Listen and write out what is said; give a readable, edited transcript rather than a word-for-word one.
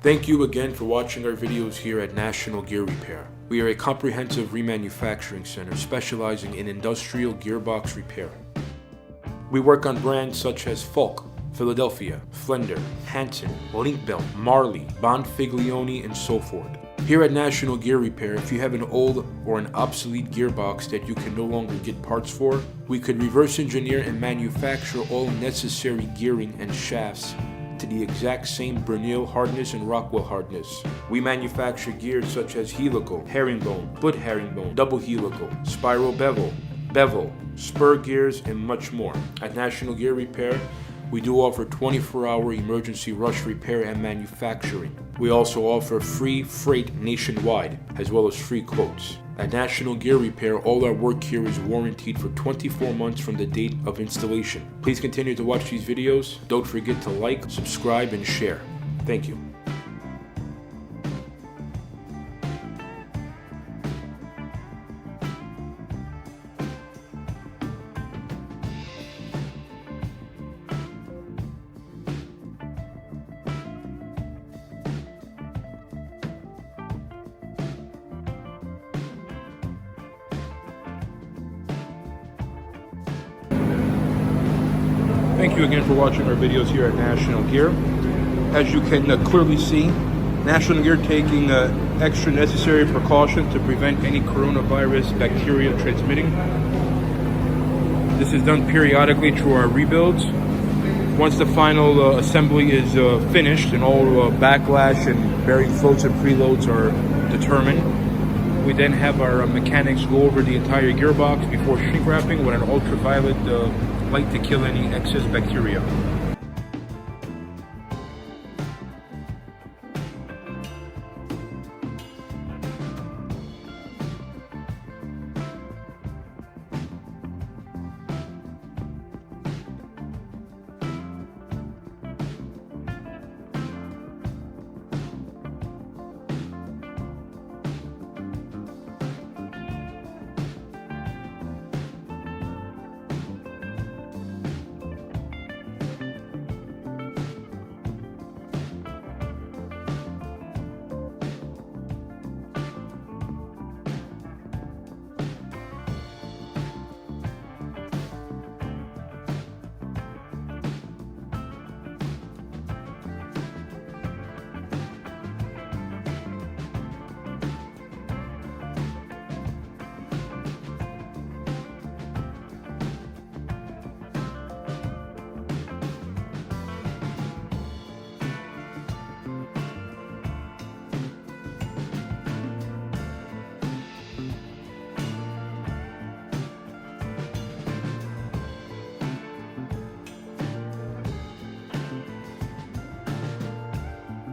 Thank you again for watching our videos here at National Gear Repair. We are a comprehensive remanufacturing center specializing in industrial gearbox repair. We work on brands such as Falk, Philadelphia, Flender, Hanson, Linkbelt, Marley, Bonfiglione, and so forth. Here at National Gear Repair, if you have an old or an obsolete gearbox that you can no longer get parts for, we could reverse engineer and manufacture all necessary gearing and shafts to the exact same Bernil hardness and Rockwell hardness. We manufacture gears such as helical, herringbone, foot herringbone, double helical, spiral bevel, spur gears, and much more. At National Gear Repair, we do offer 24-hour emergency rush repair and manufacturing. We also offer free freight nationwide, as well as free quotes. At National Gear Repair, all our work here is warranted for 24 months from the date of installation. Please continue to watch these videos. Don't forget to like, subscribe, and share. Thank you. Thank you again for watching our videos here at National Gear. As you can clearly see, National Gear taking extra necessary precautions to prevent any coronavirus bacteria transmitting. This is done periodically through our rebuilds. Once the final assembly is finished and all backlash and bearing floats and preloads are determined, we then have our mechanics go over the entire gearbox before shrink wrapping with an ultraviolet light to kill any excess bacteria.